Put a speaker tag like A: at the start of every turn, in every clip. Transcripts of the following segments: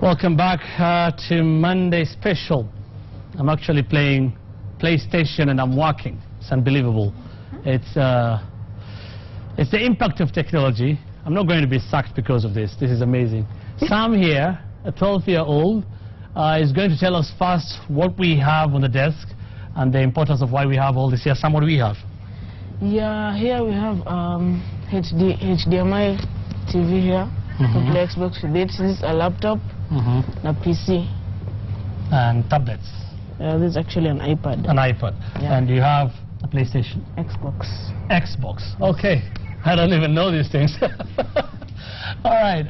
A: Welcome back to Monday Special. I'm actually playing PlayStation and I'm working. It's unbelievable. It's the impact of technology. I'm not going to be sacked because of this. This is amazing. Sam here, a 12-year-old, is going to tell us first what we have on the desk and the importance of why we have all this here. Sam, what do we have?
B: Yeah, here we have HDMI TV here. To play Xbox with it. This is a laptop, a PC.
A: And tablets.
B: This is actually an iPad.
A: An iPad. Yeah. And you have a PlayStation?
B: Xbox.
A: Xbox. Okay. I don't even know these things. All right.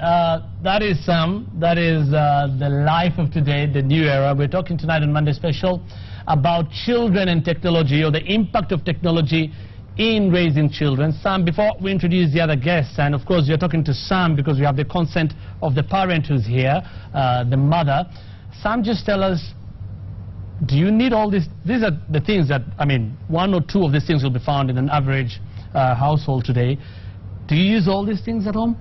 A: That is Sam. That is the life of today, the new era. We're talking tonight on Monday Special about children and technology, or the impact of technology in raising children. Sam, before we introduce the other guests, and of course you're talking to Sam because we have the consent of the parent who's here, the mother. Sam, just tell us, do you need all this? These are the things that, I mean, one or two of these things will be found in an average household today. Do you use all these things at home?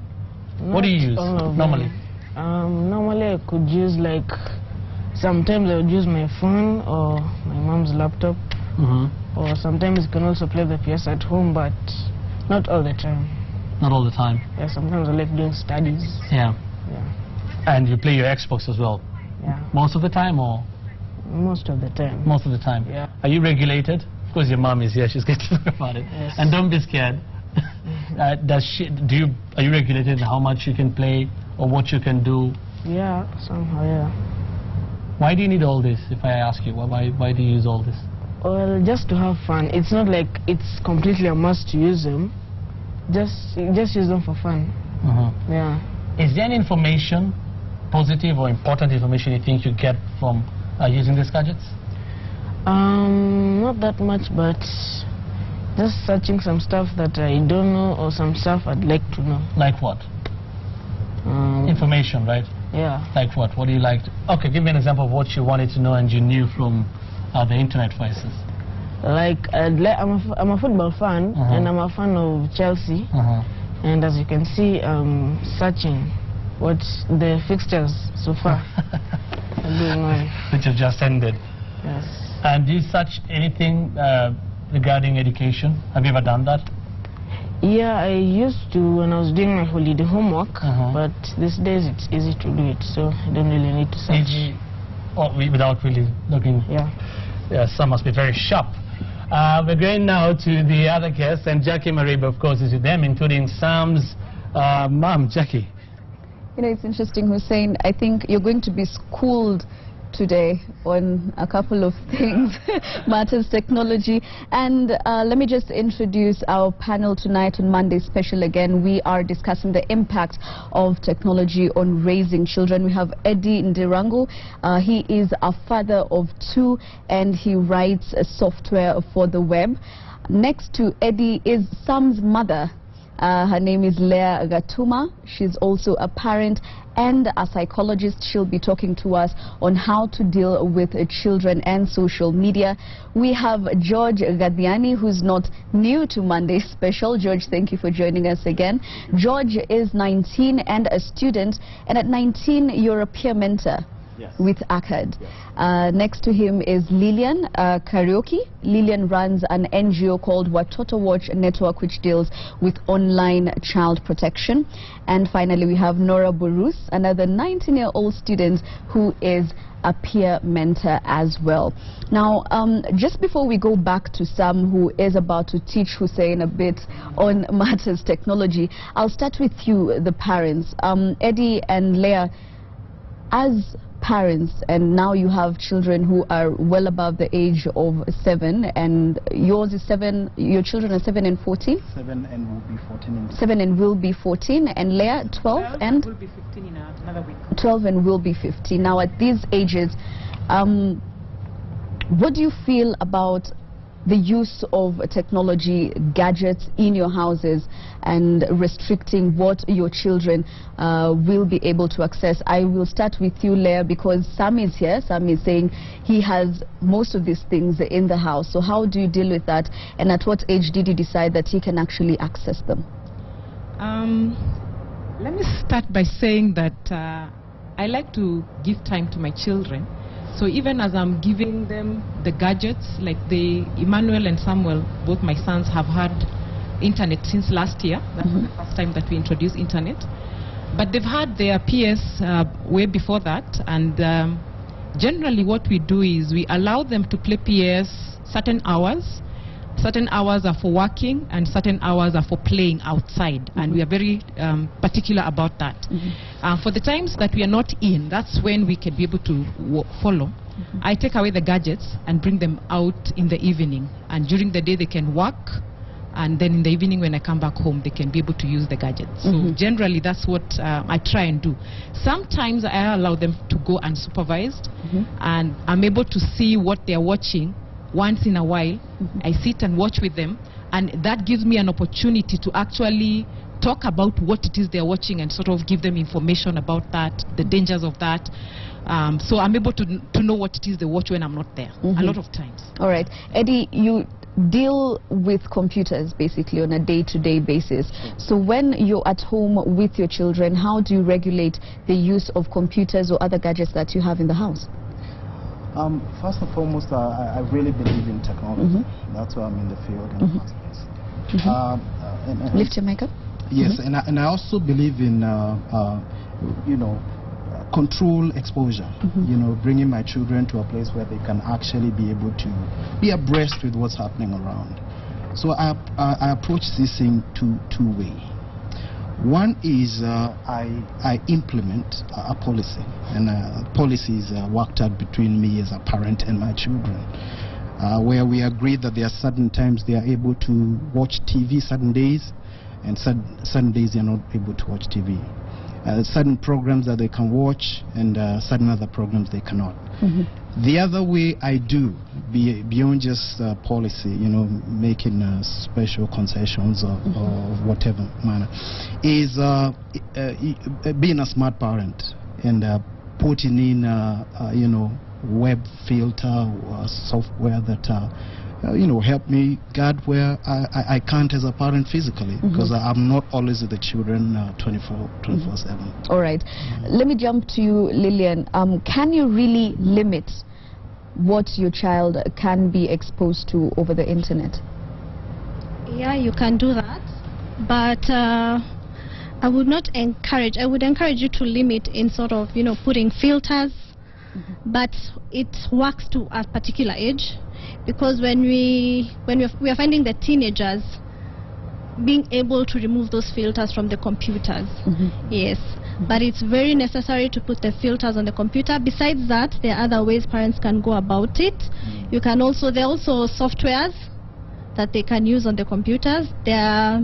A: What do you use normally?
B: Normally I could use, like, sometimes I would use my phone or my mom's laptop. Or sometimes you can also play the PS at home, but not all the time.
A: Not all the time?
B: Yeah, sometimes I like doing studies.
A: Yeah.
B: Yeah.
A: And you play your Xbox as well?
B: Yeah.
A: Most of the time, or?
B: Most of the time.
A: Most of the time?
B: Yeah.
A: Are you regulated? Of course your mom is here, she's going to talk about it.
B: Yes.
A: And don't be scared. Are you regulated in how much you can play or what you can do?
B: Yeah, somehow, yeah.
A: Why do you need all this, if I ask you? Why do you use all this?
B: Well, just to have fun. It's not like it's completely a must to use them. Just use them for fun. Yeah.
A: Is there any information, positive or important information, you think you get from using these gadgets?
B: Not that much, but just searching some stuff that I don't know or some stuff I'd like to know.
A: Like what? Information, right?
B: Yeah.
A: Like what? What do you like? Okay, give me an example of what you wanted to know and you knew from the internet, for instance.
B: Like, I'm a football fan, and I'm a fan of Chelsea. And as you can see, searching what's the fixtures so far.
A: Which have just ended.
B: Yes.
A: And do you search anything regarding education? Have you ever done that?
B: Yeah, I used to when I was doing my holiday homework, but these days it's easy to do it, so I don't really need to search.
A: Easy, without really looking?
B: Yeah.
A: Yeah, some must be very sharp. We're going now to the other guests, and Jackie Mariba, of course, is with them, including Sam's mom, Jackie.
C: You know, it's interesting, Hussein. I think you're going to be schooled today on a couple of things, matters technology. And let me just introduce our panel tonight on Monday Special again. We are discussing the impact of technology on raising children. We have Eddie Ndirangu. He is a father of 2 and he writes software for the web. Next to Eddie is Sam's mother. Her name is Leah Gatuma. She's also a parent and a psychologist. She'll be talking to us on how to deal with children and social media. We have George Gadiani, who's not new to Monday Special. George, thank you for joining us again. George is 19 and a student, and at 19 you're a peer mentor. Yes. With ACAD. Yes. Next to him is Lillian Karaoke. Lillian runs an NGO called Watoto Watch Network, which deals with online child protection. And finally, we have Nora Burus, another 19-year-old student who is a peer mentor as well. Now, just before we go back to Sam, who is about to teach Hussein a bit on matters technology, I'll start with you, the parents. Eddie and Leah, as parents, and now you have children who are well above the age of 7, and yours is 7, your children are 7 and 14?
D: 7 and will be 14.
C: 7 and will be 14, and Leah 12 and?
E: Will be 15 in another week.
C: 12 and will be 15. Now at these ages, what do you feel about the use of technology, gadgets in your houses, and restricting what your children will be able to access? I will start with you, Leah, because Sam is here. Sam is saying he has most of these things in the house. So how do you deal with that? And at what age did you decide that he can actually access them?
E: Let me start by saying that I like to give time to my children. So even as I'm giving them the gadgets, like Emmanuel and Samuel, both my sons have had internet since last year. That's the first time that we introduced internet. But they've had their PS way before that, and generally what we do is we allow them to play PS certain hours. Certain hours are for working and certain hours are for playing outside, and we are very particular about that. For the times that we are not in, that's when we can be able to follow. I take away the gadgets and bring them out in the evening, and during the day they can work, and then in the evening when I come back home they can be able to use the gadgets. So generally that's what I try and do. Sometimes I allow them to go unsupervised, and I'm able to see what they're watching once in a while. I sit and watch with them, and that gives me an opportunity to actually talk about what it is they're watching and sort of give them information about that, the dangers of that. So I'm able to know what it is they watch when I'm not there, a lot of times.
C: All right. Eddie, you deal with computers basically on a day-to-day basis. So when you're at home with your children, how do you regulate the use of computers or other gadgets that you have in the house?
D: First and foremost, I really believe in technology. That's why I'm in the field in the first place.
C: Lift your mic up.
D: Yes, and I also believe in you know, control exposure. You know, bringing my children to a place where they can actually be able to be abreast with what's happening around. So I approach this in two ways. One is I implement a policy, and policy is worked out between me as a parent and my children, where we agree that there are certain times they are able to watch TV certain days, and certain days they are not able to watch TV. Certain programs that they can watch, and certain other programs they cannot. The other way I do, beyond just policy, you know, making special concessions or whatever manner, is being a smart parent and putting in, you know, web filter or software that you know, help me guard where I can't as a parent physically, because I'm not always with the children 24/7.
C: All right. Let me jump to you, Lillian. Can you really limit what your child can be exposed to over the internet?
F: Yeah, you can do that, but I would not encourage. I would encourage you to limit in sort of, you know, putting filters, but it works to a particular age. Because when we are finding that teenagers being able to remove those filters from the computers, yes, but it's very necessary to put the filters on the computer. Besides that, there are other ways parents can go about it. You can also, there are also softwares that they can use on the computers. There are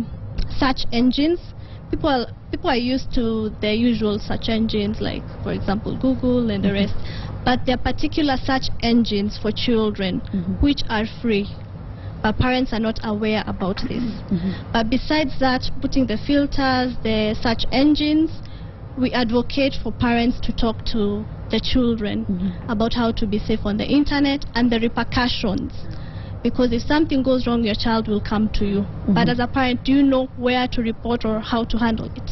F: search engines. People are used to their usual search engines, like for example Google and the rest, but there are particular search engines for children which are free, but parents are not aware about this. But besides that, putting the filters, the search engines, we advocate for parents to talk to the children about how to be safe on the internet and the repercussions. Because if something goes wrong, your child will come to you. But as a parent, do you know where to report or how to handle it?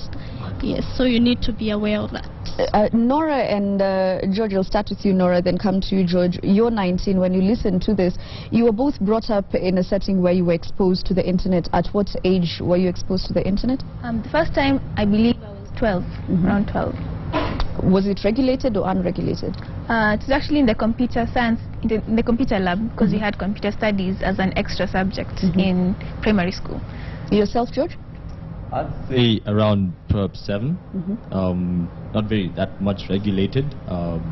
F: Yes, so you need to be aware of that.
C: Nora and George, I'll start with you, Nora, then come to you, George. You're 19. When you listen to this, you were both brought up in a setting where you were exposed to the internet. At what age were you exposed to the internet?
G: The first time, I believe I was 12, around 12.
C: Was it regulated or unregulated?
G: It was actually in the computer science, in the computer lab, because we had computer studies as an extra subject in primary school.
C: Yourself, George?
H: I'd say around perhaps 7. Not very that much regulated,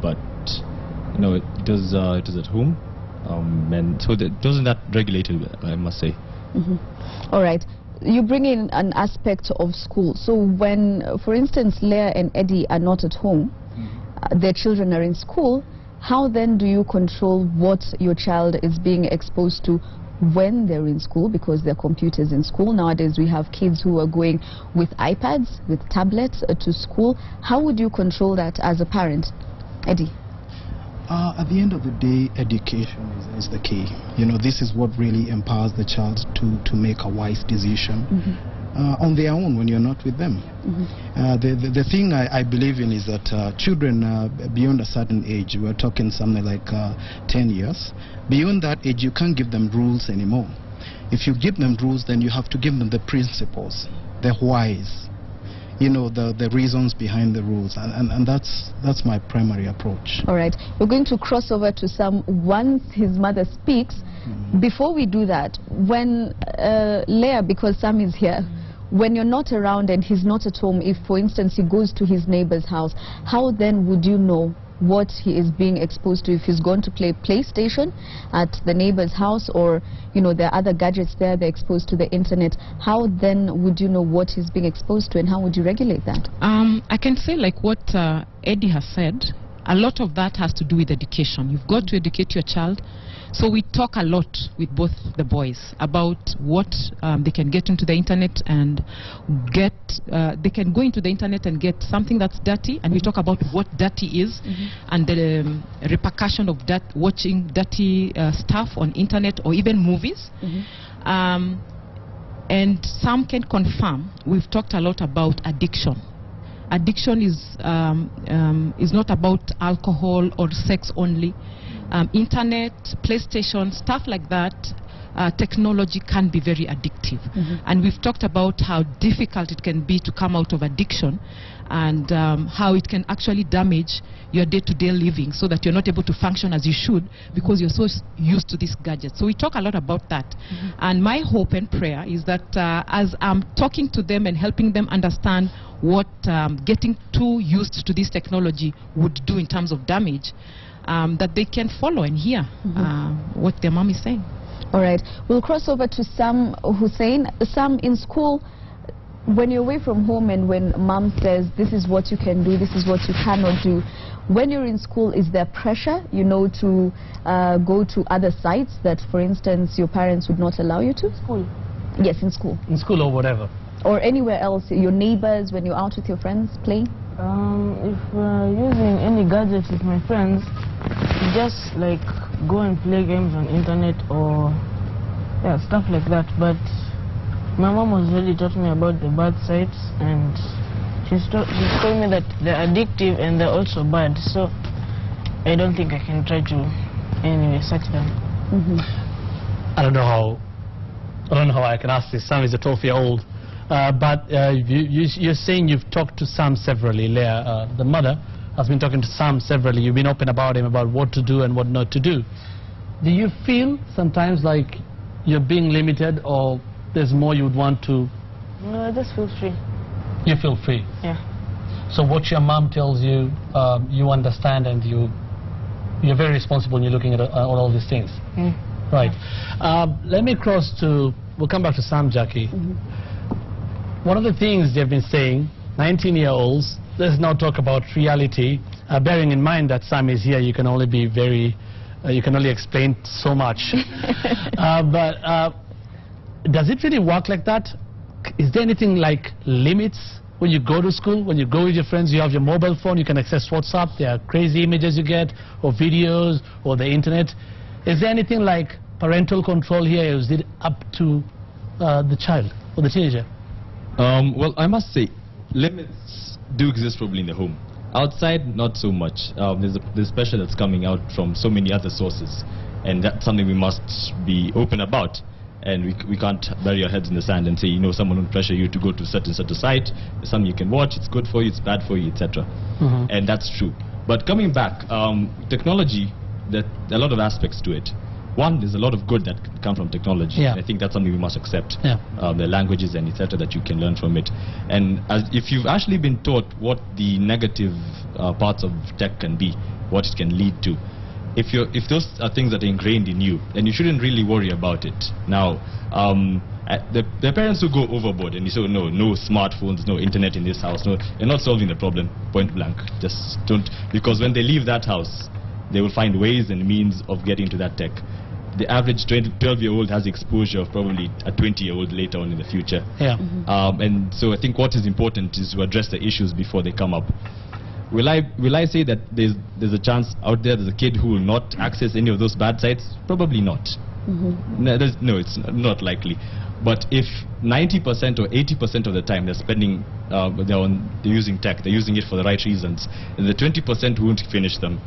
H: but you know, it was at home, and so it wasn't that regulated, I must say.
C: All right. You bring in an aspect of school. So when, for instance, Leah and Eddie are not at home, their children are in school, how then do you control what your child is being exposed to when they're in school, because their computers in school? Nowadays we have kids who are going with iPads, with tablets to school. How would you control that as a parent? Eddie?
D: At the end of the day, education is the key. You know, this is what really empowers the child to make a wise decision. on their own when you're not with them. The thing I believe in is that children beyond a certain age, we're talking something like 10 years, beyond that age you can't give them rules anymore. If you give them rules, then you have to give them the principles, the whys, you know, the reasons behind the rules, and that's my primary approach.
C: All right, we're going to cross over to Sam once his mother speaks. Before we do that, when Leah, because Sam is here, when you're not around and he's not at home, if for instance he goes to his neighbor's house, how then would you know what he is being exposed to? If he's going to play PlayStation at the neighbor's house, or you know there are other gadgets there, they're exposed to the internet, how then would you know what he's being exposed to, and how would you regulate that?
E: I can say, like what Eddie has said, a lot of that has to do with education. You've got to educate your child. So we talk a lot with both the boys about what they can get into the internet and get, they can go into the internet and get something that's dirty, and we talk about what dirty is and the repercussion of that, watching dirty stuff on internet or even movies. And some can confirm, we've talked a lot about addiction. Addiction is not about alcohol or sex only. Internet, PlayStation, stuff like that, technology can be very addictive. And we've talked about how difficult it can be to come out of addiction, and how it can actually damage your day-to-day living, so that you're not able to function as you should because you're so used to this gadget. So we talk a lot about that. And my hope and prayer is that as I'm talking to them and helping them understand what getting too used to this technology would do in terms of damage, that they can follow and hear what their mom is saying.
C: All right, we'll cross over to Sam Hussein. Sam, in school, when you're away from home and when mom says this is what you can do, this is what you cannot do, when you're in school, is there pressure, you know, to go to other sites that, for instance, your parents would not allow you to?
B: School?
C: Yes, in school.
A: In school or whatever.
C: Or anywhere else, your neighbors, when you're out with your friends playing?
B: If we're using any gadgets with my friends, just like go and play games on internet or yeah, stuff like that. But my mom has already taught me about the bad sites, and she's told me that they're addictive and they're also bad. So I don't think I can try to anyway search them.
A: I don't know how I can ask this. Sam is a 12-year-old. But you're saying you've talked to Sam severally. Leah, the mother, has been talking to Sam severally. You've been open about him, about what to do and what not to do. Do you feel sometimes like you're being limited, or there's more you would want to?
B: No, I just feel free.
A: You feel free?
B: Yeah.
A: So what your mom tells you, you understand, and you're very responsible when you're looking at all these things. Right. Let me cross to, we'll come back to Sam, Jackie. One of the things they've been saying, 19-year-olds, let's now talk about reality, bearing in mind that Sam is here, you can only be very, you can only explain so much. But does it really work like that? Is there anything like limits when you go to school, when you go with your friends, you have your mobile phone, you can access WhatsApp, there are crazy images you get, or videos, or the internet. Is there anything like parental control here, or is it up to the child or the teenager?
H: Well, I must say, limits do exist probably in the home. Outside, not so much. There's pressure that's coming out from so many other sources, and that's something we must be open about. And we can't bury our heads in the sand and say, you know, someone will pressure you to go to such and such a site. There's something you can watch, it's good for you, it's bad for you, etc. And that's true. But coming back, technology, there are a lot of aspects to it. One, there's a lot of good that can come from technology.
A: Yeah.
H: And I think that's something we must accept.
A: Yeah.
H: The languages and etc. that you can learn from it. And if you've actually been taught what the negative parts of tech can be, what it can lead to, if those are things that are ingrained in you, then you shouldn't really worry about it. Now, the parents who go overboard and you say, oh, no smartphones, no internet in this house, no, you're not solving the problem, point blank. Just don't, because when they leave that house, they will find ways and means of getting to that tech. The average 12-year-old has exposure of probably a 20-year-old later on in the future.
A: Yeah.
H: And so I think what is important is to address the issues before they come up. Will I say that there's a chance out there there's a kid who will not access any of those bad sites? Probably not. No, it's not likely. But if 90% or 80% of the time they're spending, they're using tech, they're using it for the right reasons, and the 20% won't finish them.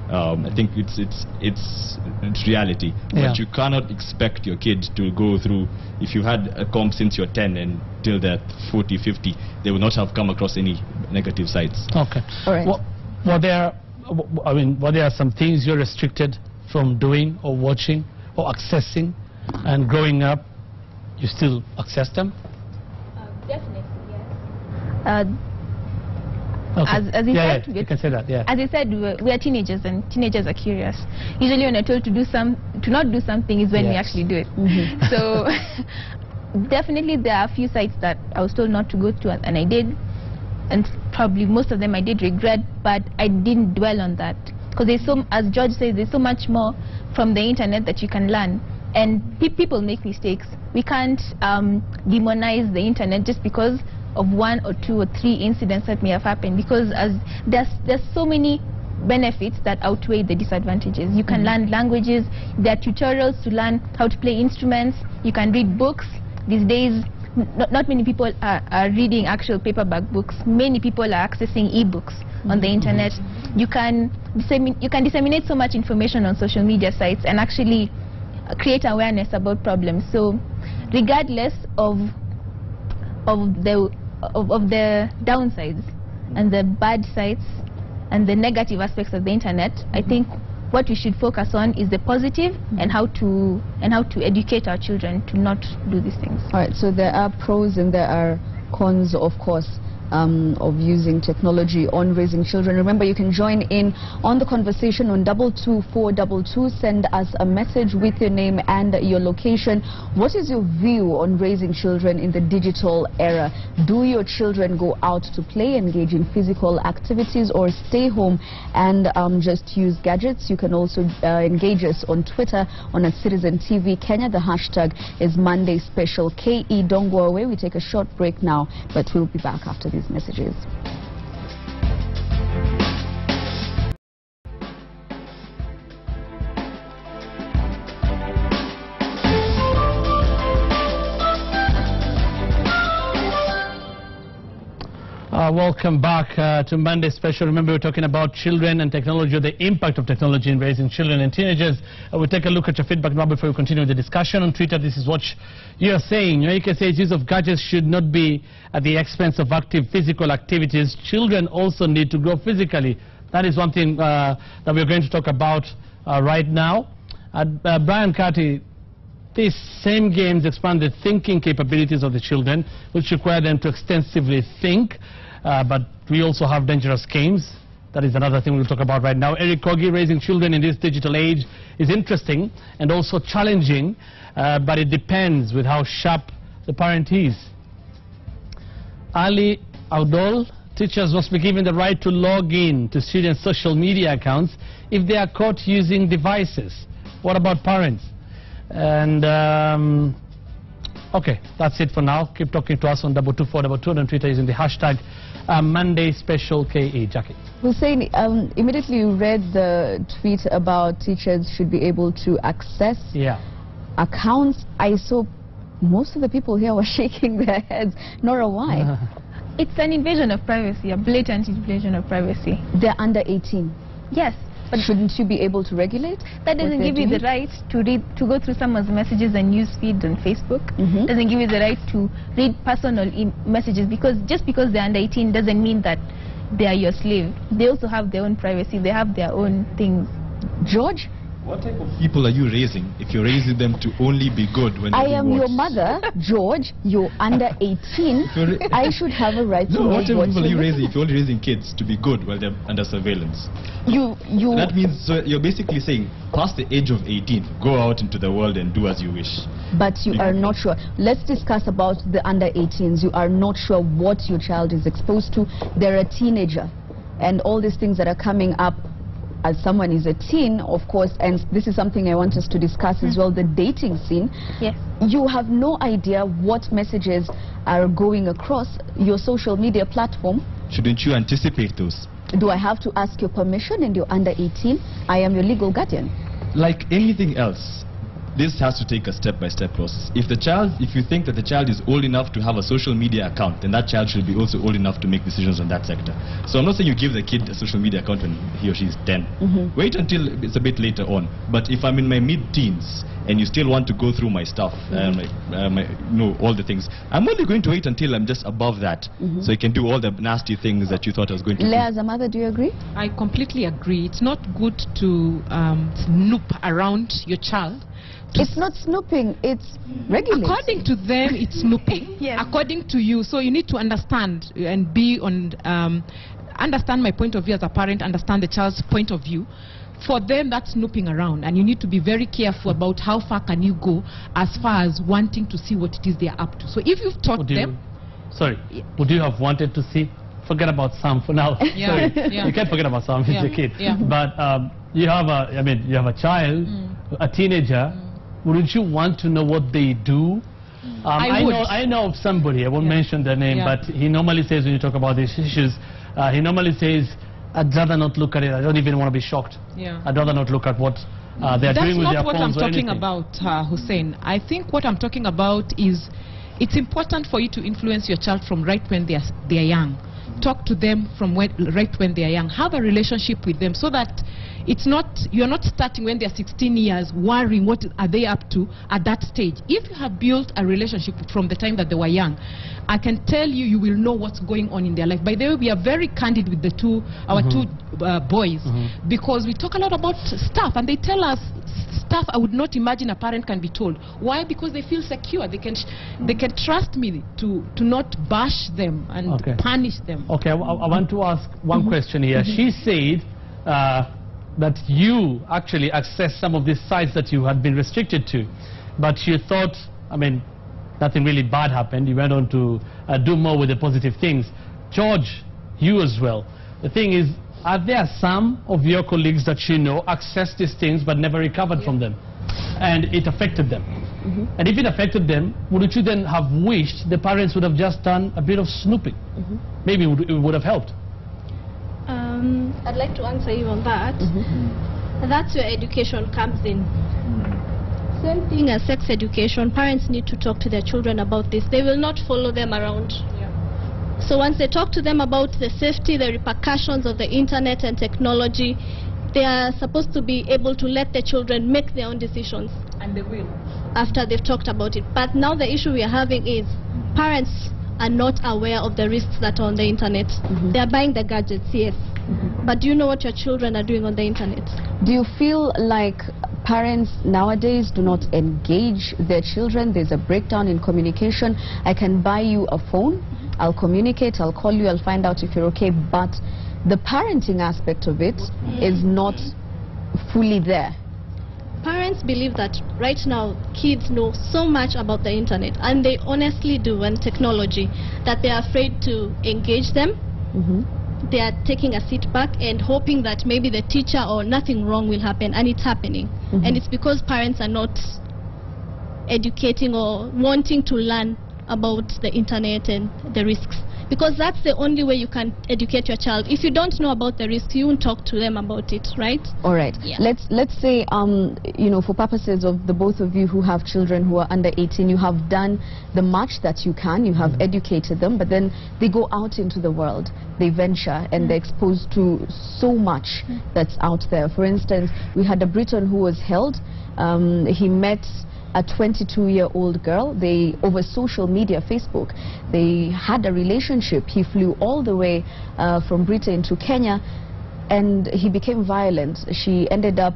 H: I think it's reality.
A: Yeah.
H: But you cannot expect your kid to go through, if you had a comp since you're 10 and till they're 40, 50, they will not have come across any negative sites.
A: Okay.
C: All right.
A: Were there some things you're restricted from doing or watching or accessing, and growing up you still access them?
G: Definitely, yes.
A: Okay.
G: As you said,
A: you can say that, yeah.
G: As I said, we are teenagers, and teenagers are curious. Usually when you're told to not do something is when we
A: Yes.
G: actually do it. So definitely there are a few sites that I was told not to go to, and I did. And probably most of them I did regret, but I didn't dwell on that. Because there's so, as George says, there's so much more from the internet that you can learn. And people make mistakes. We can't demonize the internet just because of 1 or 2 or 3 incidents that may have happened, because as there's so many benefits that outweigh the disadvantages. You can learn languages, there are tutorials to learn how to play instruments, you can read books. These days, not many people are reading actual paperback books. Many people are accessing e-books on the internet. You can disseminate so much information on social media sites and actually create awareness about problems. So regardless of the downsides and the bad sides and the negative aspects of the internet, I think what we should focus on is the positive and how to educate our children to not do these things.
C: All right, so there are pros and there are cons, of course, of using technology on raising children. Remember, you can join in on the conversation on 22422. Send us a message with your name and your location. What is your view on raising children in the digital era? Do your children go out to play, engage in physical activities, or stay home and just use gadgets? You can also engage us on Twitter on @Citizen TV Kenya. The hashtag is Monday Special KE. Don't go away. We take a short break now, but we'll be back after these messages.
A: Welcome back to Monday Special. Remember, we're talking about children and technology, or the impact of technology in raising children and teenagers. We'll take a look at your feedback now before we continue the discussion. On Twitter, this is what you're saying. You can say use of gadgets should not be at the expense of active physical activities. Children also need to grow physically. That is one thing that we're going to talk about right now. Brian Carty, these same games expand the thinking capabilities of the children, which require them to extensively think. But we also have dangerous games. That is another thing we'll talk about right now. Eric Kogi, raising children in this digital age is interesting and also challenging, but it depends with how sharp the parent is. Ali Audol, teachers must be given the right to log in to students' social media accounts if they are caught using devices. What about parents? And okay, that's it for now. Keep talking to us on 22422 and on Twitter using the hashtag Monday Special KE. Jackie.
C: Hussein, immediately you read the tweet about teachers should be able to access accounts. I saw most of the people here were shaking their heads. Nora, why?
G: It's an invasion of privacy, a blatant invasion of privacy.
C: They're under 18.
G: Yes.
C: But shouldn't you be able to regulate?
G: That doesn't give you the right to go through someone's messages and news feed on Facebook. Doesn't give you the right to read personal messages, because just because they're under 18 doesn't mean that they are your slave. They also have their own privacy. They have their own things.
C: George?
H: What type of people are you raising if you're raising them to only be good when
C: I am your mother, George. You're under 18. I should have a right to know
H: what type of people are you raising
C: doing.
H: if you're only raising kids to be good while they're under surveillance?
C: That
H: means, so you're basically saying, past the age of 18, go out into the world and do as you wish.
C: But you are not sure. Let's discuss about the under 18s. You are not sure what your child is exposed to. They're a teenager. And all these things that are coming up as someone is a teen, of course, and this is something I want us to discuss as well, the dating scene.
G: Yes.
C: You have no idea what messages are going across your social media platform.
H: Shouldn't you anticipate those?
C: Do I have to ask your permission and you're under 18? I am your legal guardian.
H: Like anything else, this has to take a step-by-step process. If you think that the child is old enough to have a social media account, then that child should be also old enough to make decisions on that sector. So I'm not saying you give the kid a social media account when he or she is 10. Wait until it's a bit later on. But if I'm in my mid-teens and you still want to go through my stuff, all the things, I'm only going to wait until I'm just above that, so you can do all the nasty things that you thought I was going to do.
C: Leah, as a mother, do you agree?
E: I completely agree. It's not good to snoop around your child.
C: It's not snooping, it's regulating.
E: According to them, it's snooping.
G: Yes.
E: According to you. So you need to understand and be on, understand my point of view as a parent, understand the child's point of view. For them, that's snooping around, and you need to be very careful about how far can you go as far as wanting to see what it is they are up to. So if you've taught them...
A: Would you have wanted to see? Forget about Sam for now.
E: Yeah,
A: Sorry,
E: yeah.
A: you can't forget about Sam, he's a kid.
E: Yeah.
A: But you have a child, a teenager. Wouldn't you want to know what they do? I know of somebody, I won't mention their name, but he normally says, when you talk about these issues, he normally says, I'd rather not look at it. I don't even want to be shocked.
E: Yeah.
A: I'd rather not look at what they're doing with their phones.
E: That's not what I'm talking about, Hussein. I think what I'm talking about is it's important for you to influence your child from right when they are young. Talk to them from right when they are young. Have a relationship with them so that you're not starting when they're 16 years worrying what are they up to at that stage. If you have built a relationship from the time that they were young, I can tell you, you will know what's going on in their life. By the way, we are very candid with our two boys, because we talk a lot about stuff, and they tell us stuff I would not imagine a parent can be told. Why? Because they feel secure. They can trust me to not bash them and punish them.
A: Okay, I want to ask one question here. She said that you actually accessed some of these sites that you had been restricted to, but you thought, nothing really bad happened. You went on to do more with the positive things. George, you as well. The thing is, are there some of your colleagues that you know accessed these things but never recovered from them, and it affected them? And if it affected them, wouldn't you then have wished the parents would have just done a bit of snooping? Maybe it would have helped.
F: I'd like to answer you on that. That's where education comes in. Same thing as sex education. Parents need to talk to their children about this. They will not follow them around. So once they talk to them about the safety, the repercussions of the internet and technology, they are supposed to be able to let their children make their own decisions.
E: And they will.
F: After they've talked about it. But now the issue we are having is parents are not aware of the risks that are on the internet. They are buying the gadgets, yes. But do you know what your children are doing on the internet?
C: Do you feel like parents nowadays do not engage their children? There's a breakdown in communication. I can buy you a phone, I'll communicate, I'll call you, I'll find out if you're okay, but the parenting aspect of it is not fully there.
F: Parents believe that right now kids know so much about the internet, and they honestly do, and technology, that they are afraid to engage them. They are taking a seat back and hoping that maybe the teacher or nothing wrong will happen, and it's happening. And it's because parents are not educating or wanting to learn about the internet and the risks, because that's the only way you can educate your child. If you don't know about the risks, you won't talk to them about it, right?
C: All right. Let's say for purposes of the both of you who have children who are under 18, you have done the much that you can, you have educated them, but then they go out into the world, they venture, and they're exposed to so much that's out there. For instance, we had a Briton who was held. He met a 22-year-old girl. They, over social media, Facebook, they had a relationship. He flew all the way from Britain to Kenya, and he became violent. She ended up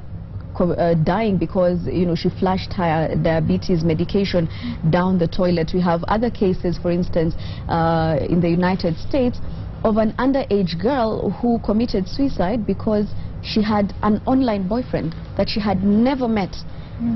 C: dying because she flushed her diabetes medication down the toilet. We have other cases, for instance, in the United States, of an underage girl who committed suicide because she had an online boyfriend that she had never met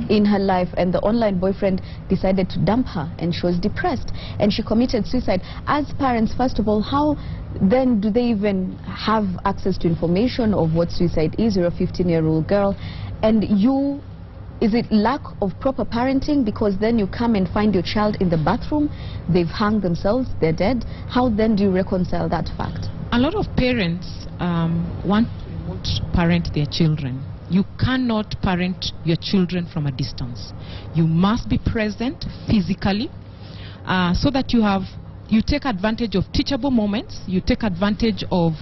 C: in her life, and the online boyfriend decided to dump her, and she was depressed and she committed suicide. As parents, first of all, how then do they even have access to information of what suicide is? You're a 15-year-old girl, and is it lack of proper parenting? Because then you come and find your child in the bathroom, they've hung themselves, they're dead. How then do you reconcile that fact?
E: A lot of parents want to remote parent their children. You cannot parent your children from a distance. You must be present physically so that you take advantage of teachable moments, you take advantage of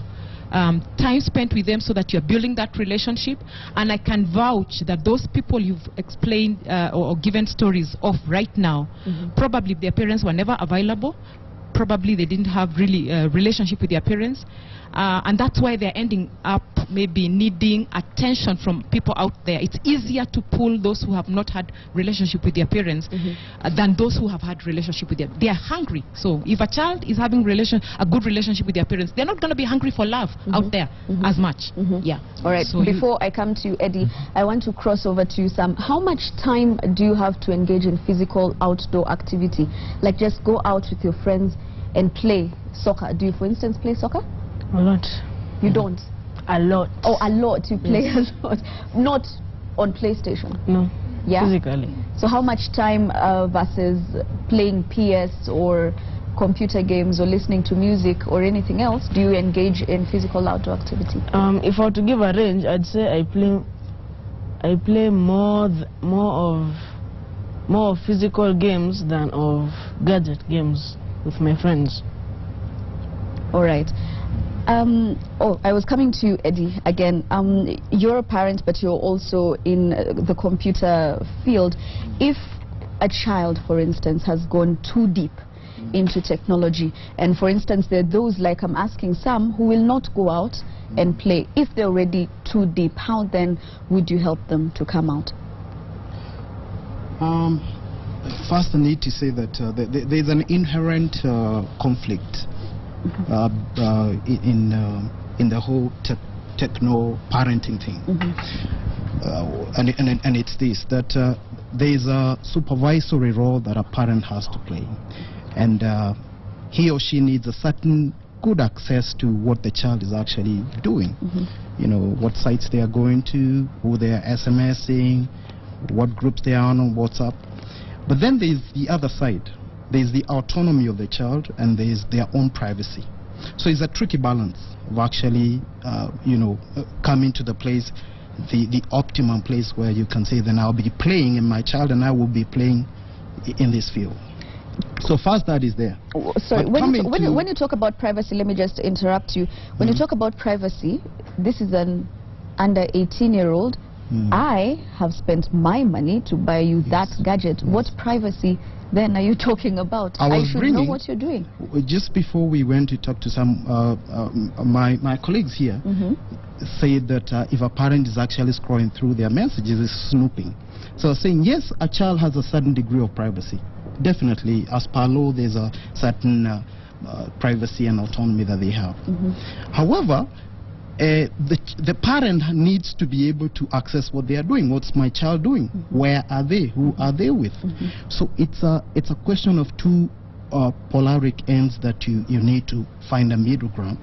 E: time spent with them so that you're building that relationship. And I can vouch that those people you've explained or given stories of right now, probably their parents were never available, probably they didn't have really a relationship with their parents, and that's why they're ending up maybe needing attention from people out there. It's easier to pull those who have not had relationship with their parents than those who have had relationship with they are hungry. So if a child is having a good relationship with their parents, they're not going to be hungry for love out there as much. Yeah.
C: All right, so before I come to you, Eddie, I want to cross over to you, Sam. How much time do you have to engage in physical outdoor activity? Like just go out with your friends and play soccer. Do you, for instance, play soccer?
B: A lot.
C: You don't?
B: A lot.
C: Oh, a lot. You play a lot. Not on PlayStation?
B: No.
C: Yeah?
B: Physically.
C: So how much time versus playing PS or computer games or listening to music or anything else do you engage in physical outdoor activity?
B: If I were to give a range, I'd say I play more of physical games than of gadget games with my friends.
C: All right. I was coming to you, Eddie, again. You're a parent, but you're also in the computer field. If a child, for instance, has gone too deep into technology, and for instance, there are those, like I'm asking Sam, who will not go out and play. If they're already too deep, how then would you help them to come out?
D: First, I need to say that there's an inherent conflict in the whole techno parenting thing, and it's this, that there's a supervisory role that a parent has to play, and he or she needs a certain good access to what the child is actually doing. You know, what sites they are going to, who they are SMSing, what groups they are on WhatsApp. But then there's the other side. There's the autonomy of the child, and there's their own privacy. So it's a tricky balance of actually, coming to the place, the optimum place where you can say, then I'll be playing, and my child and I will be playing in this field. So first, that is there.
C: Sorry, when you talk about privacy, let me just interrupt you. When you talk about privacy, this is an under 18-year-old. I have spent my money to buy you that gadget. What privacy then are you talking about? I should know what you're doing.
D: Just before we went to talk to some my colleagues here, said that if a parent is actually scrolling through their messages, it's snooping. So saying, yes, a child has a certain degree of privacy. Definitely, as per law, there's a certain privacy and autonomy that they have. However, the parent needs to be able to access what they are doing. What's my child doing? Where are they? Who are they with? So it's a question of two polaric ends that you need to find a middle ground.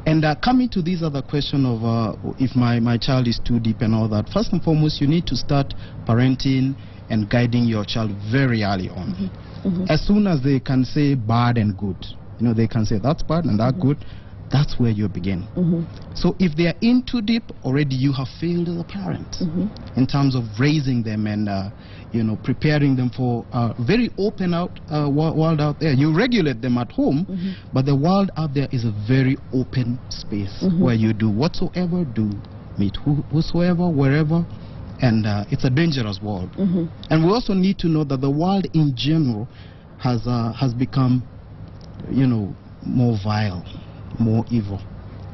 D: And coming to this other question of if my child is too deep and all that, first and foremost, you need to start parenting and guiding your child very early on. As soon as they can say bad and good, they can say that's bad and that's good. That's where you begin. So if they are in too deep, already you have failed as a parent in terms of raising them and preparing them for a very open world out there. You regulate them at home, but the world out there is a very open space where you do whatsoever, meet whosoever, wherever, and it's a dangerous world. And we also need to know that the world in general has become, more vile, more evil.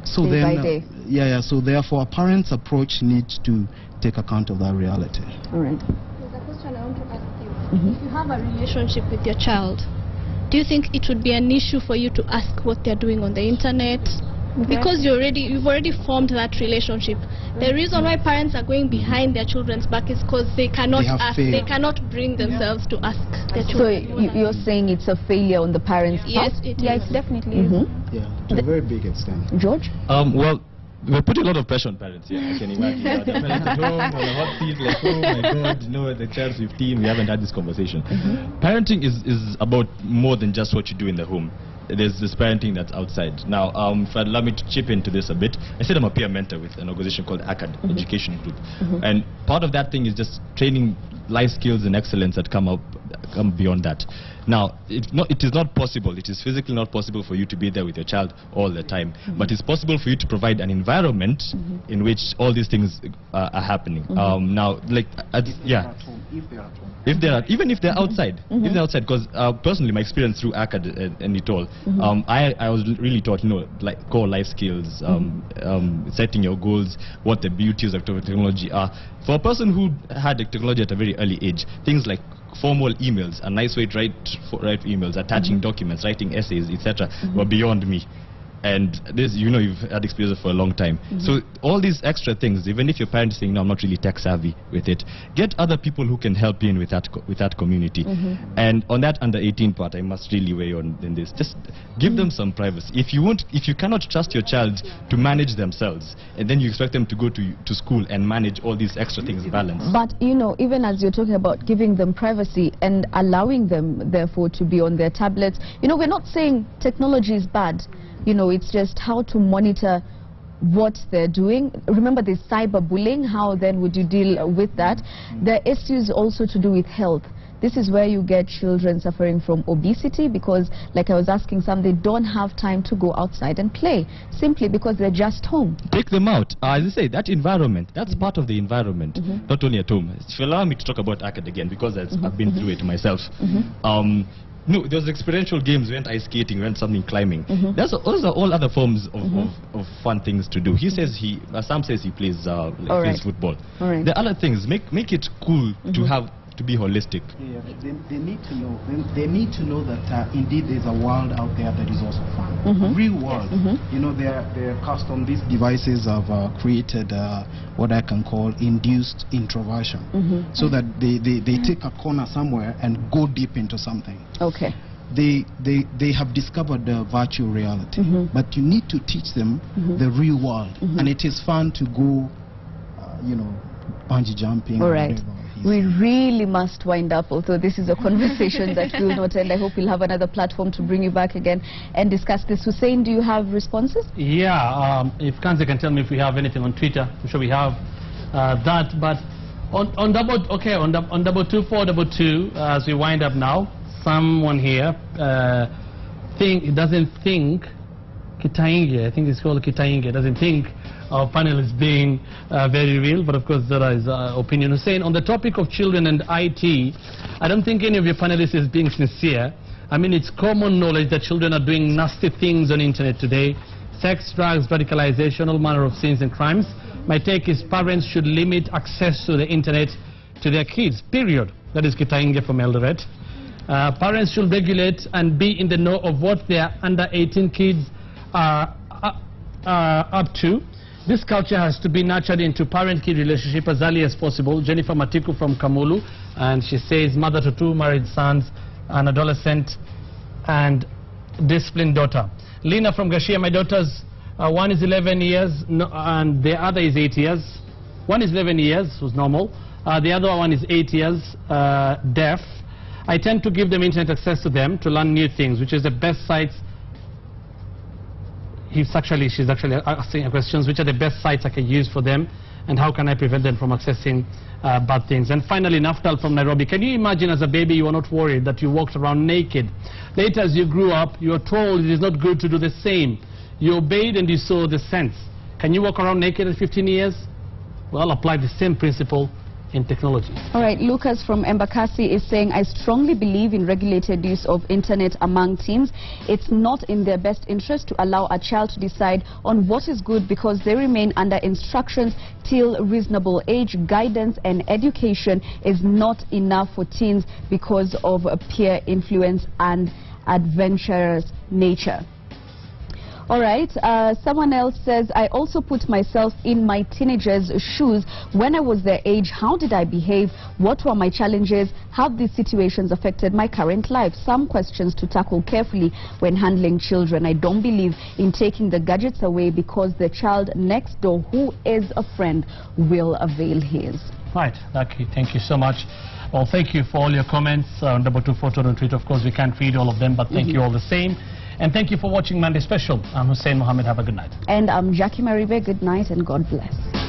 D: So
C: day
D: then,
C: by day.
D: So therefore, a parent's approach needs to take account of that reality.
C: All right.
F: There's a question I want to ask you. If you have a relationship with your child, do you think it would be an issue for you to ask what they're doing on the internet? Because you've already formed that relationship. The reason why parents are going behind their children's back is because they cannot they cannot bring themselves to ask their children.
C: So you're saying it's a failure on the parents' part?
F: Yes, it
G: Yeah,
F: is.
G: it's definitely is.
D: Yeah, to a very big extent.
C: George?
H: Well, we're putting a lot of pressure on parents here, I can imagine. The parents at home on the hot seat, like, oh my God, the child's 15, we haven't had this conversation. Parenting is about more than just what you do in the home. there's this parenting that's outside. Now, if I'd allow me to chip into this a bit, I said I'm a peer mentor with an organization called ACAD, Education Group. And part of that thing is just training life skills and excellence that come beyond that. Now, it is not possible, it is physically not possible for you to be there with your child all the time, but it's possible for you to provide an environment in which all these things are happening. Now, like, yeah. If they're at home. Even if they're outside, if they're outside, because personally, my experience through ACAD and it all, I was really taught, like core life skills, setting your goals, what the beauties of technology are. For a person who had technology at a very early age, things like formal emails, a nice way to write emails, attaching documents, writing essays, etc., were beyond me. And this, you've had experience for a long time. So all these extra things, even if your parents saying, no, I'm not really tech savvy with it, get other people who can help you in with that community. And on that under 18 part, I must really weigh on in this. Just give them some privacy. If you cannot trust your child to manage themselves, and then you expect them to go to school and manage all these extra things balanced.
C: But even as you're talking about giving them privacy and allowing them therefore to be on their tablets, we're not saying technology is bad. It's just how to monitor what they're doing. Remember, there's cyberbullying. How then would you deal with that? There are issues also to do with health. This is where you get children suffering from obesity because, like I was asking some, they don't have time to go outside and play simply because they're just home.
H: Take them out. As I say, that environment, that's part of the environment, not only at home. If you allow me to talk about ACAD again, because I've been through it myself. No, there's experiential games, we went ice skating, we went something climbing. Those are all other forms of fun things to do. He says Sam says he plays football. The other things, make it cool to be holistic.
D: Yeah, they need to know. They need to know that indeed there's a world out there that is also fun, real world. They're custom. These devices have created what I can call induced introversion, so that they take a corner somewhere and go deep into something.
C: Okay.
D: They have discovered the virtual reality, but you need to teach them the real world, and it is fun to go, bungee jumping.
C: All right. We really must wind up, although this is a conversation that will not end. I hope we'll have another platform to bring you back again and discuss this. Hussein, do you have responses?
A: Yeah, if Kanzi can tell me if we have anything on Twitter, I'm sure we have that. But on double 2422, as we wind up now, someone here doesn't think Kitainge, I think it's called Kitainge, doesn't think our panel is being very real, but of course there is opinion. Hussein, on the topic of children and IT, I don't think any of your panelists is being sincere. I mean, it's common knowledge that children are doing nasty things on the internet today. Sex, drugs, radicalization, all manner of sins and crimes. My take is parents should limit access to the internet to their kids, period. That is Kitainge from Eldoret. Parents should regulate and be in the know of what their under 18 kids are up to. This culture has to be nurtured into parent-kid relationship as early as possible. Jennifer Matiku from Kamulu, and she says, mother to 2 married sons, an adolescent, and disciplined daughter. Lina from Gashia, my daughters, one is 11 years, and the other is 8 years. One is 11 years, who's normal. The other one is 8 years, deaf. I tend to give them internet access to them to learn new things, which is the best sites. She's actually asking questions, which are the best sites I can use for them, and how can I prevent them from accessing bad things. And finally, Naftal from Nairobi, can you imagine as a baby you were not worried that you walked around naked? Later as you grew up, you were told it is not good to do the same. You obeyed and you saw the sense. Can you walk around naked at 15 years? Well, apply the same principle in technology.
C: All right, Lucas from Embakasi is saying, I strongly believe in regulated use of internet among teens. It's not in their best interest to allow a child to decide on what is good because they remain under instructions till reasonable age. Guidance and education is not enough for teens because of peer influence and adventurous nature. All right, someone else says, I also put myself in my teenagers' shoes. When I was their age, how did I behave? What were my challenges? How these situations affected my current life? Some questions to tackle carefully when handling children. I don't believe in taking the gadgets away because the child next door, who is a friend, will avail his.
A: Right, Lucky, thank you so much. Well, thank you for all your comments on 2242 on Twitter. Of course, we can't read all of them, but thank you all the same. And thank you for watching Monday Special. I'm Hussein Mohammed. Have a good night.
C: And I'm Jackie Maribe. Good night and God bless.